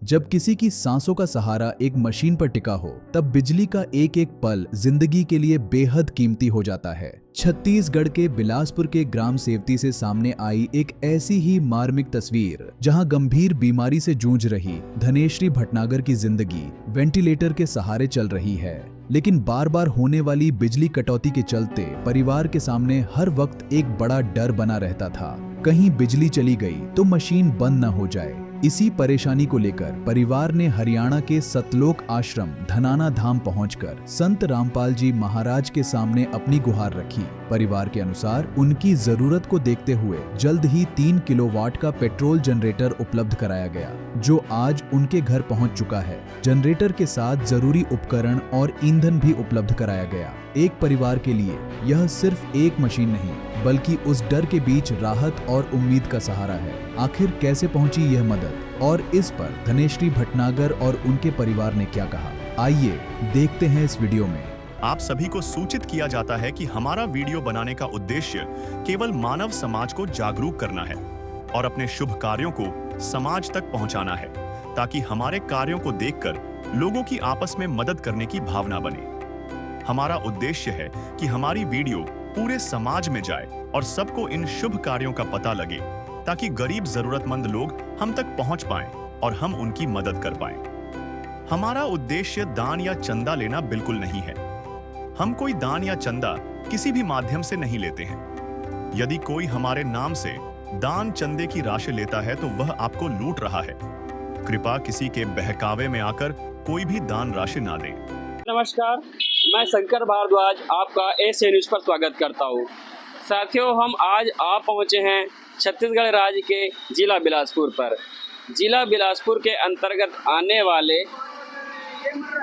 जब किसी की सांसों का सहारा एक मशीन पर टिका हो, तब बिजली का एक एक पल जिंदगी के लिए बेहद कीमती हो जाता है। छत्तीसगढ़ के बिलासपुर के ग्राम सेवती से सामने आई एक ऐसी ही मार्मिक तस्वीर, जहां गंभीर बीमारी से जूझ रही धनेश्री भटनागर की जिंदगी वेंटिलेटर के सहारे चल रही है। लेकिन बार बार होने वाली बिजली कटौती के चलते परिवार के सामने हर वक्त एक बड़ा डर बना रहता था। कहीं बिजली चली गई तो मशीन बंद न हो जाए। इसी परेशानी को लेकर परिवार ने हरियाणा के सतलोक आश्रम धनाना धाम पहुंचकर संत रामपाल जी महाराज के सामने अपनी गुहार रखी। परिवार के अनुसार उनकी जरूरत को देखते हुए जल्द ही 3 किलोवाट का पेट्रोल जनरेटर उपलब्ध कराया गया, जो आज उनके घर पहुंच चुका है। जनरेटर के साथ जरूरी उपकरण और ईंधन भी उपलब्ध कराया गया। एक परिवार के लिए यह सिर्फ एक मशीन नहीं, बल्कि उस डर के बीच राहत और उम्मीद का सहारा है। आखिर कैसे पहुंची यह मदद, और इस पर धनेश्री भटनागर और उनके परिवार ने क्या कहा, आइए देखते हैं इस वीडियो में। आप सभी को सूचित किया जाता है कि हमारा वीडियो बनाने का उद्देश्य केवल मानव समाज को जागरूक करना है और अपने शुभ कार्यों को समाज तक पहुंचाना है, ताकि हमारे कार्यों को देखकर लोगों की आपस में मदद करने की भावना बने। हमारा उद्देश्य है कि हमारी वीडियो पूरे समाज में जाए और सबको इन शुभ कार्यों का पता लगे, ताकि गरीब जरूरतमंद लोग हम तक पहुंच पाएं और हम उनकी मदद कर पाएं। हमारा उद्देश्य दान या चंदा लेना बिल्कुल नहीं है। हम कोई दान या चंदा किसी भी माध्यम से नहीं लेते हैं। यदि कोई हमारे नाम से दान चंदे की राशि लेता है तो वह आपको लूट रहा है। कृपया किसी के बहकावे में आकर कोई भी दान राशि ना दें। नमस्कार, मैं शंकर भारद्वाज आपका एशिया न्यूज़ पर स्वागत करता हूं। साथियों, हम आज आप पहुंचे हैं छत्तीसगढ़ राज्य के जिला बिलासपुर पर। जिला बिलासपुर के अंतर्गत आने वाले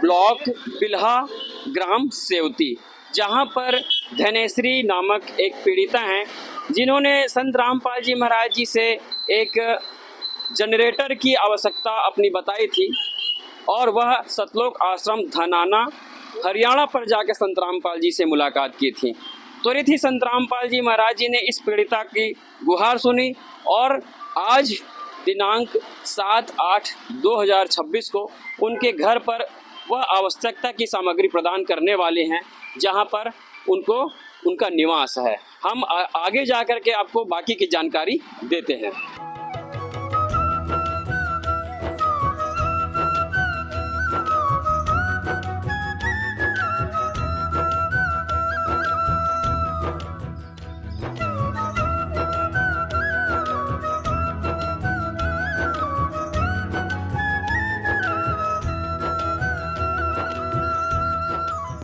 ब्लॉक बिल्हा ग्राम सेवती, जहां पर धनेश्री नामक एक पीड़िता हैं, जिन्होंने संत रामपाल जी महाराज जी से एक जनरेटर की आवश्यकता अपनी बताई थी, और वह सतलोक आश्रम धनाना हरियाणा पर जाकर संत रामपाल जी से मुलाकात की थी। त्वरित ही संत रामपाल जी महाराज जी ने इस पीड़िता की गुहार सुनी और आज दिनांक 7/8/2026 को उनके घर पर वह आवश्यकता की सामग्री प्रदान करने वाले हैं, जहां पर उनको उनका निवास है। हम आगे जाकर के आपको बाकी की जानकारी देते हैं।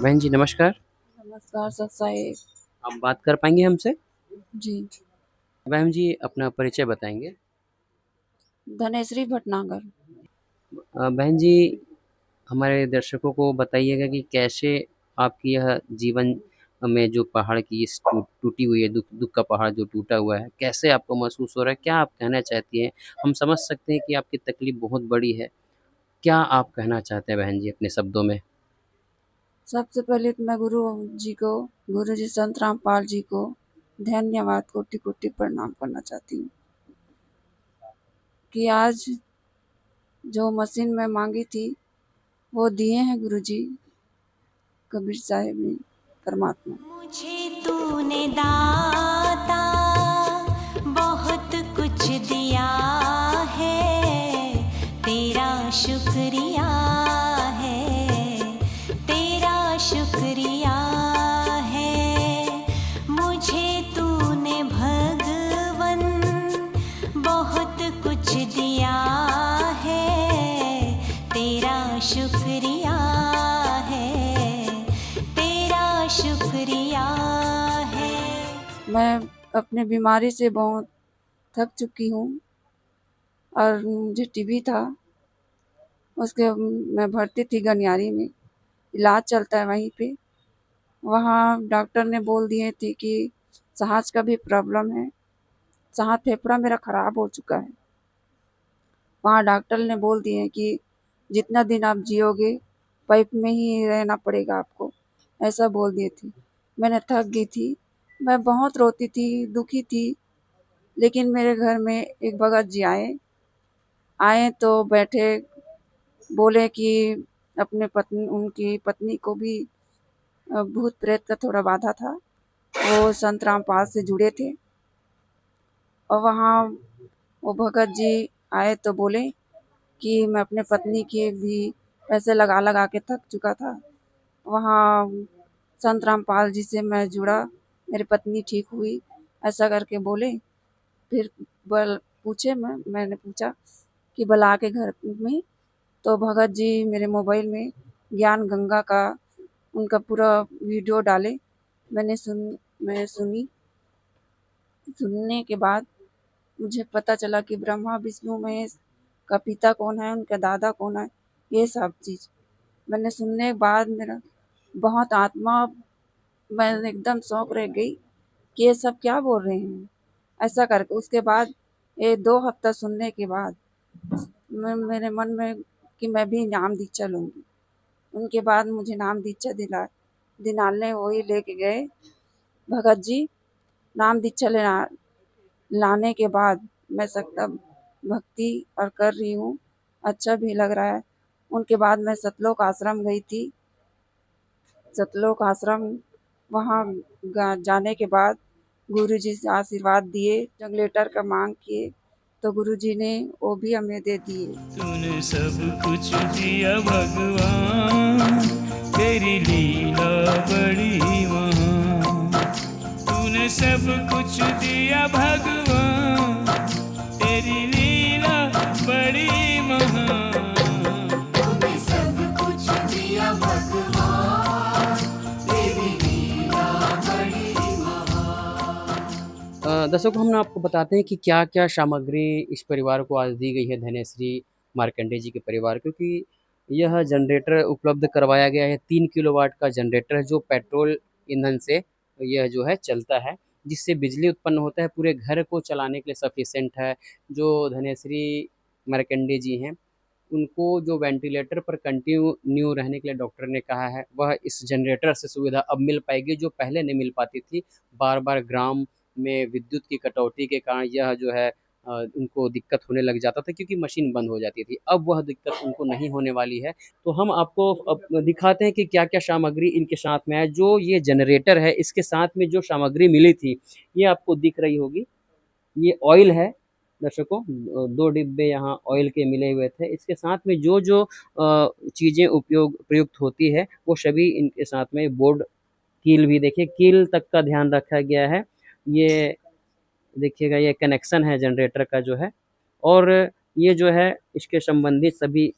बहन जी नमस्कार। नमस्कार सर साहेब। आप बात कर पाएंगे हमसे? जी, बहन जी अपना परिचय बताएंगे? धनेश्री भटनागर। बहन जी हमारे दर्शकों को बताइएगा कि कैसे आपकी यह जीवन में जो पहाड़ की इस टूटी हुई है, दुख का पहाड़ जो टूटा हुआ है, कैसे आपको महसूस हो रहा है? क्या आप कहना चाहती हैं? हम समझ सकते हैं कि आपकी तकलीफ बहुत बड़ी है। क्या आप कहना चाहते हैं बहन जी अपने शब्दों में? सबसे पहले तो मैं गुरु जी संत रामपाल जी को धन्यवाद, कोटि कोटि प्रणाम करना चाहती हूँ कि आज जो मशीन मैं मांगी थी वो दिए हैं गुरु जी कबीर साहिब ने, परमात्मा। मुझे तूने दाता बहुत कुछ दिया है, तेरा शुक्रिया है, तेरा शुक्रिया है। मुझे तूने भगवन बहुत कुछ दिया है, तेरा शुक्रिया है, तेरा शुक्रिया है। मैं अपने बीमारी से बहुत थक चुकी हूँ और मुझे टीबी था, उसके मैं भर्ती थी गनियारी में, इलाज चलता है वहीं पे। वहाँ डॉक्टर ने बोल दिए थे कि सांस का भी प्रॉब्लम है, सांस फेफड़ा मेरा ख़राब हो चुका है। वहाँ डॉक्टर ने बोल दिए कि जितना दिन आप जियोगे पाइप में ही रहना पड़ेगा आपको, ऐसा बोल दिए थे। मैंने थक गई थी, मैं बहुत रोती थी, दुखी थी। लेकिन मेरे घर में एक भगत जी आए तो बैठे, बोले कि अपने पत्नी उनकी पत्नी को भी भूत प्रेत का थोड़ा बाधा था। वो संत रामपाल से जुड़े थे और वहाँ वो भगत जी आए तो बोले कि मैं अपने पत्नी के भी पैसे लगा लगा के थक चुका था। वहाँ संत रामपाल जी से मैं जुड़ा, मेरी पत्नी ठीक हुई, ऐसा करके बोले। फिर मैंने पूछा कि बुला के घर में, तो भगत जी मेरे मोबाइल में ज्ञान गंगा का उनका पूरा वीडियो डाले। मैं सुनी। सुनने के बाद मुझे पता चला कि ब्रह्मा विष्णु महेश का पिता कौन है, उनका दादा कौन है, ये सब चीज़ मैंने सुनने के बाद मेरा बहुत आत्मा, मैं एकदम शौक रह गई कि ये सब क्या बोल रहे हैं, ऐसा करके। उसके बाद ये 2 हफ्ता सुनने के बाद मेरे मन में कि मैं भी नाम दीक्षा लूँगी। उनके बाद मुझे नाम दीक्षा दिलाने वही लेके गए भगत जी। नाम दीक्षा लाने के बाद मैं सकता भक्ति और कर रही हूँ, अच्छा भी लग रहा है। उनके बाद मैं सतलोक आश्रम गई थी। सतलोक आश्रम वहाँ जाने के बाद गुरुजी से आशीर्वाद दिए, जब लेटर का मांग किए तो गुरुजी ने वो भी हमें दे दिए। तूने सब कुछ दिया भगवान, तेरी लीला बड़ी महान। तूने सब कुछ दिया भगवान, तेरी लीला बड़ी महान। तूने सब कुछ दिया भगवान, तेरी लीला बड़ी महान। दर्शकों, हम आपको बताते हैं कि क्या-क्या सामग्री इस परिवार को आज दी गई है, धनेश्री मार्कंडे जी के परिवार को, क्योंकि यह जनरेटर उपलब्ध करवाया गया है। 3 किलोवाट का जनरेटर है जो पेट्रोल ईंधन से यह जो है चलता है, जिससे बिजली उत्पन्न होता है, पूरे घर को चलाने के लिए सफिशिएंट है। जो धनेश्री मार्कंडे जी हैं, उनको जो वेंटिलेटर पर कंटिन्यू रहने के लिए डॉक्टर ने कहा है, वह इस जनरेटर से सुविधा अब मिल पाएगी, जो पहले नहीं मिल पाती थी। बार-बार ग्राम में विद्युत की कटौती के कारण यह जो है उनको दिक्कत होने लग जाता था, क्योंकि मशीन बंद हो जाती थी। अब वह दिक्कत उनको नहीं होने वाली है। तो हम आपको अब दिखाते हैं कि क्या-क्या सामग्री इनके साथ में है। जो ये जनरेटर है, इसके साथ में जो सामग्री मिली थी, ये आपको दिख रही होगी। ये ऑयल है दर्शकों, 2 डिब्बे यहाँ ऑयल के मिले हुए थे। इसके साथ में जो चीज़ें प्रयुक्त होती है, वो सभी इनके साथ में बोर्ड, कील भी देखिए, कील तक का ध्यान रखा गया है। ये देखिएगा, ये कनेक्शन है जनरेटर का जो है, और ये जो है इसके संबंधित सभी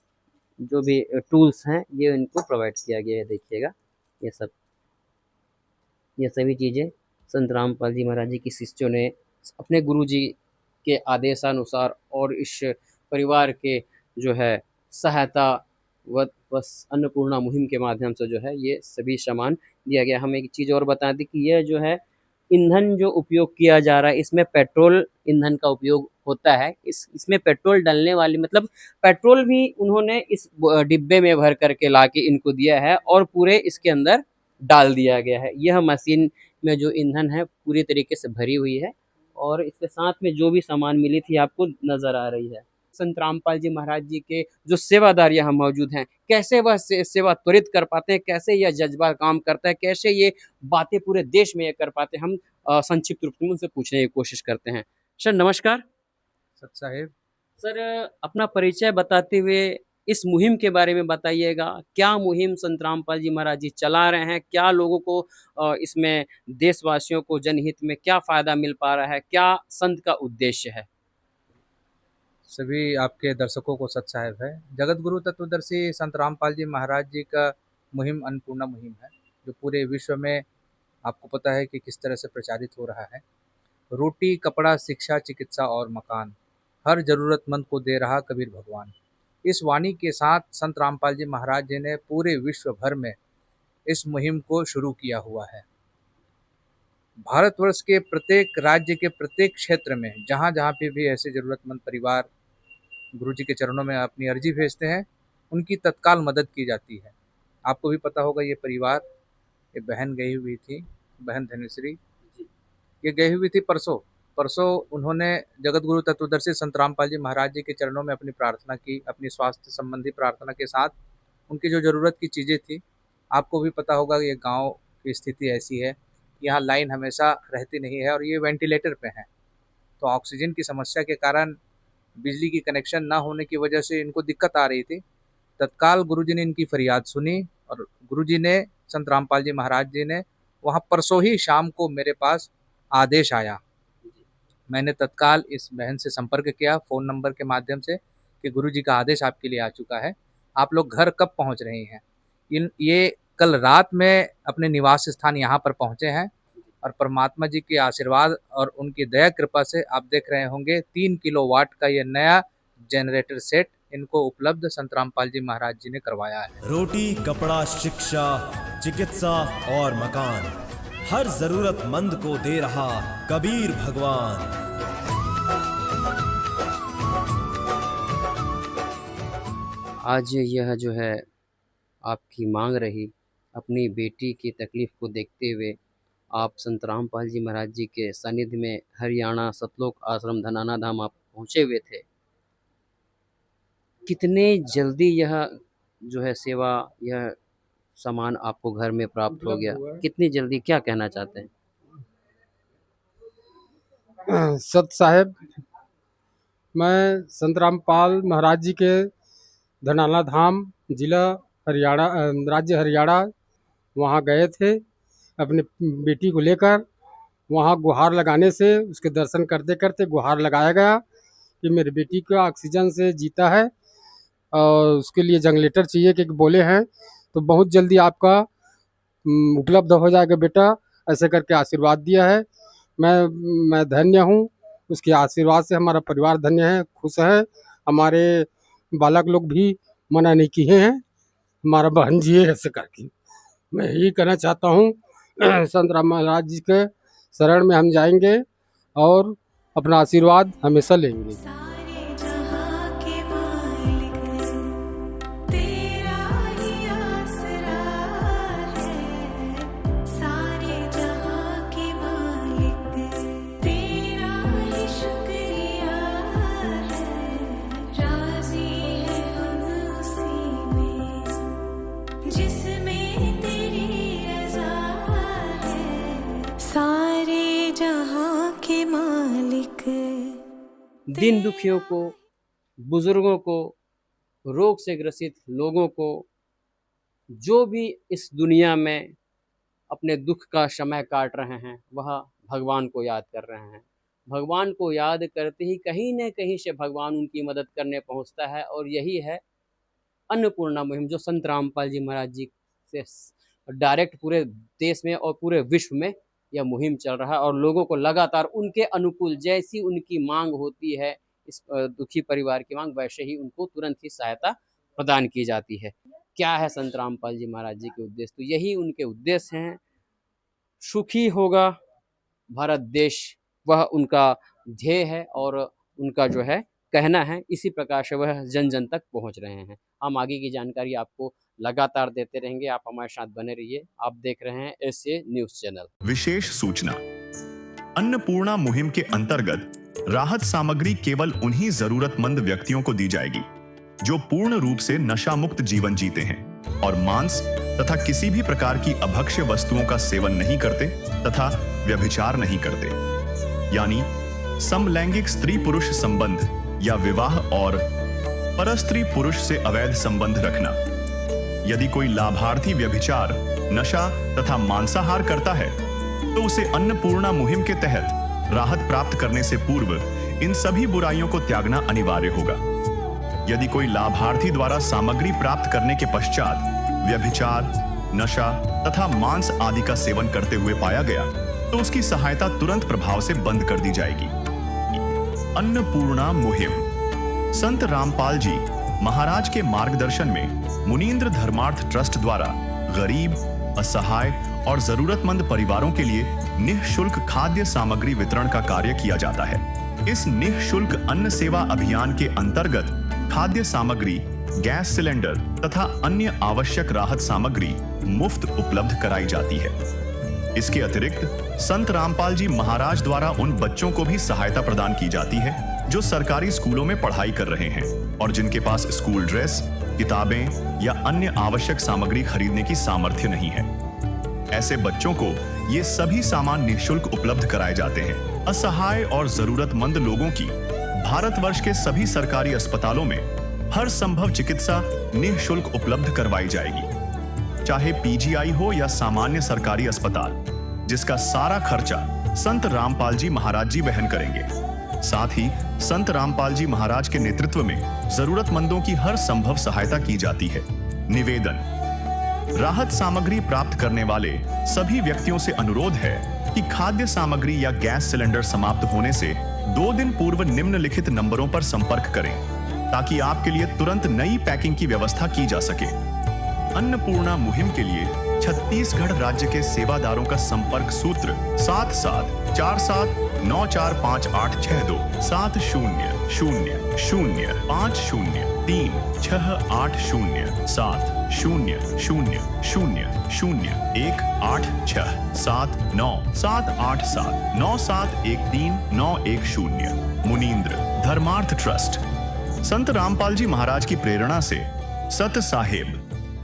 जो भी टूल्स हैं, ये इनको प्रोवाइड किया गया है। देखिएगा ये सभी चीज़ें संत रामपाल जी महाराज जी के शिष्यों ने अपने गुरुजी के आदेशानुसार और इस परिवार के जो है सहायता व बस अन्नपूर्णा मुहिम के माध्यम से जो है ये सभी सामान दिया गया। हम एक चीज़ और बता दें कि यह जो है ईंधन जो उपयोग किया जा रहा है, इसमें पेट्रोल ईंधन का उपयोग होता है। इसमें पेट्रोल डलने वाली, मतलब पेट्रोल भी उन्होंने इस डिब्बे में भर करके ला के इनको दिया है और पूरे इसके अंदर डाल दिया गया है। यह मशीन में जो ईंधन है पूरी तरीके से भरी हुई है, और इसके साथ में जो भी सामान मिली थी आपको नज़र आ रही है। संत रामपाल जी महाराज जी के जो सेवादार यहाँ मौजूद हैं, कैसे वह सेवा त्वरित कर पाते हैं, कैसे यह जज्बा काम करता है, कैसे ये बातें पूरे देश में ये कर पाते हैं, हम संक्षिप्त रूप में उनसे पूछने की कोशिश करते हैं। सर नमस्कार। सत साहेब, सर अपना परिचय बताते हुए इस मुहिम के बारे में बताइएगा। क्या मुहिम संत रामपाल जी महाराज जी चला रहे हैं, क्या लोगों को इसमें देशवासियों को जनहित में क्या फ़ायदा मिल पा रहा है, क्या संत का उद्देश्य है? सभी आपके दर्शकों को सत साहेब है। जगत गुरु तत्वदर्शी संत रामपाल जी महाराज जी का मुहिम अन्नपूर्णा मुहिम है, जो पूरे विश्व में आपको पता है कि किस तरह से प्रचारित हो रहा है। रोटी, कपड़ा, शिक्षा, चिकित्सा और मकान, हर ज़रूरतमंद को दे रहा कबीर भगवान। इस वाणी के साथ संत रामपाल जी महाराज जी ने पूरे विश्व भर में इस मुहिम को शुरू किया हुआ है। भारतवर्ष के प्रत्येक राज्य के प्रत्येक क्षेत्र में जहाँ जहाँ पे भी ऐसे ज़रूरतमंद परिवार गुरुजी के चरणों में अपनी अर्जी भेजते हैं, उनकी तत्काल मदद की जाती है। आपको भी पता होगा, ये परिवार, ये बहन गई हुई थी, बहन धनेश्री, ये गई हुई थी परसों परसों उन्होंने जगत गुरु तत्वदर्शी संत रामपाल जी महाराज जी के चरणों में अपनी प्रार्थना की, अपनी स्वास्थ्य संबंधी प्रार्थना के साथ उनकी जो ज़रूरत की चीज़ें थी। आपको भी पता होगा कि ये गांव की स्थिति ऐसी है, यहाँ लाइन हमेशा रहती नहीं है और ये वेंटिलेटर पे हैं, तो ऑक्सीजन की समस्या के कारण बिजली की कनेक्शन ना होने की वजह से इनको दिक्कत आ रही थी। तत्काल गुरुजी ने इनकी फरियाद सुनी और गुरुजी ने, संत रामपाल जी महाराज जी ने, वहाँ परसों ही शाम को मेरे पास आदेश आया। मैंने तत्काल इस बहन से संपर्क किया फ़ोन नंबर के माध्यम से कि गुरुजी का आदेश आपके लिए आ चुका है, आप लोग घर कब पहुँच रहे हैं। ये कल रात में अपने निवास स्थान यहाँ पर पहुँचे हैं और परमात्मा जी के आशीर्वाद और उनकी दया कृपा से आप देख रहे होंगे 3 किलोवाट का ये नया जनरेटर सेट इनको उपलब्ध संत रामपाल जी महाराज जी ने करवाया है। रोटी, कपड़ा, शिक्षा, चिकित्सा और मकान, हर जरूरतमंद को दे रहा कबीर भगवान। आज यह जो है आपकी मांग रही, अपनी बेटी की तकलीफ़ को देखते हुए आप संत रामपाल जी महाराज जी के सानिध्य में हरियाणा सतलोक आश्रम धनाना धाम आप पहुँचे हुए थे। कितने जल्दी यह जो है सेवा, यह सामान आपको घर में प्राप्त हो गया, कितनी जल्दी, क्या कहना चाहते हैं? सत साहेब, मैं संत रामपाल महाराज जी के धनाना धाम जिला हरियाणा, राज्य हरियाणा, वहाँ गए थे अपनी बेटी को लेकर। वहाँ गुहार लगाने से, उसके दर्शन करते करते गुहार लगाया गया कि मेरी बेटी को ऑक्सीजन से जीता है और उसके लिए जनरेटर चाहिए कि बोले हैं, तो बहुत जल्दी आपका उपलब्ध हो जाएगा बेटा, ऐसे करके आशीर्वाद दिया है। मैं धन्य हूँ, उसके आशीर्वाद से हमारा परिवार धन्य है, खुश है। हमारे बालक लोग भी मना नहीं किए हैं, हमारा बहन जी है, ऐसे करके मैं यही कहना चाहता हूँ। संत राम महाराज जी के शरण में हम जाएंगे और अपना आशीर्वाद हमेशा लेंगे। सारे जहां के मालिक तेरा ही आसरा है, सारे जहां के मालिक तेरा ही शुक्रिया है, राजी है हम उसी में जिसमें तेरी रज़ा है, सारे जहां के मालिक। दिन दुखियों को, बुजुर्गों को, रोग से ग्रसित लोगों को, जो भी इस दुनिया में अपने दुख का समय काट रहे हैं, वह भगवान को याद कर रहे हैं। भगवान को याद करते ही कहीं न कहीं से भगवान उनकी मदद करने पहुंचता है, और यही है अन्नपूर्णा मुहिम, जो संत रामपाल जी महाराज जी से डायरेक्ट पूरे देश में और पूरे विश्व में यह मुहिम चल रहा है। और लोगों को लगातार उनके अनुकूल, जैसी उनकी मांग होती है, इस दुखी परिवार की मांग, वैसे ही उनको तुरंत ही सहायता प्रदान की जाती है। क्या है संत रामपाल जी महाराज जी के उद्देश्य? तो यही उनके उद्देश्य हैं। सुखी होगा भारत देश, वह उनका ध्येय है और उनका जो है कहना है। इसी प्रकार से वह जन जन तक पहुंच रहे हैं। हम आगे की जानकारी आपको लगातार देते रहेंगे, आप हमारे साथ बने रहिए। आप देख रहे हैं एसए न्यूज़ चैनल। विशेष सूचना, अन्नपूर्णा मुहिम के अंतर्गत राहत सामग्री केवल उन्हीं जरूरतमंद व्यक्तियों को दी जाएगी जो पूर्ण रूप से नशा मुक्त जीवन जीते हैं और मांस तथा किसी भी प्रकार की अभक्ष्य वस्तुओं का सेवन नहीं करते तथा व्यभिचार नहीं करते, यानी समलैंगिक स्त्री पुरुष संबंध या विवाह और परस्त्री पुरुष से अवैध संबंध रखना। यदि कोई लाभार्थी व्यभिचार, नशा तथा मांसाहार करता है तो उसे अन्नपूर्णा मुहिम के तहत राहत प्राप्त करने से पूर्व इन सभी बुराइयों को त्यागना अनिवार्य होगा। यदि कोई लाभार्थी द्वारा सामग्री प्राप्त करने के पश्चात व्यभिचार, नशा तथा मांस आदि का सेवन करते हुए पाया गया तो उसकी सहायता तुरंत प्रभाव से बंद कर दी जाएगी। अन्नपूर्णा मुहिम संत रामपाल जी महाराज के मार्गदर्शन में मुनीन्द्र धर्मार्थ ट्रस्ट द्वारा गरीब, असहाय और जरूरतमंद परिवारों के लिए निःशुल्क खाद्य सामग्री वितरण का कार्य किया जाता है। इस निःशुल्क अन्न सेवा अभियान के अंतर्गत खाद्य सामग्री, गैस सिलेंडर तथा अन्य आवश्यक राहत सामग्री मुफ्त उपलब्ध कराई जाती है। इसके अतिरिक्त संत रामपाल जी महाराज द्वारा उन बच्चों को भी सहायता प्रदान की जाती है जो सरकारी स्कूलों में पढ़ाई कर रहे हैं और जिनके पास स्कूल ड्रेस, किताबें या अन्य आवश्यक सामग्री खरीदने की सामर्थ्य नहीं है। ऐसे बच्चों को ये सभी सामान निःशुल्क उपलब्ध कराए जाते हैं। असहाय और जरूरतमंद लोगों की भारतवर्ष के सभी सरकारी अस्पतालों में हर संभव चिकित्सा निःशुल्क उपलब्ध करवाई जाएगी, चाहे पीजीआई हो या सामान्य सरकारी अस्पताल, जिसका सारा खर्चा संत रामपाल जी महाराज जी वहन करेंगे। साथ ही संत रामपाल जी महाराज के नेतृत्व में जरूरतमंदों की हर संभव सहायता की जाती है। निवेदन: राहत सामग्री प्राप्त करने वाले सभी व्यक्तियों से अनुरोध है कि खाद्य सामग्री या गैस सिलेंडर समाप्त होने से 2 दिन पूर्व निम्नलिखित नंबरों पर संपर्क करें ताकि आपके लिए तुरंत नई पैकिंग की व्यवस्था की जा सके। अन्नपूर्णा मुहिम के लिए छत्तीसगढ़ राज्य के सेवादारों का संपर्क सूत्र 7747945862 7050500187 मुनींद्र धर्मार्थ ट्रस्ट। संत रामपाल जी महाराज की प्रेरणा से सत साहेब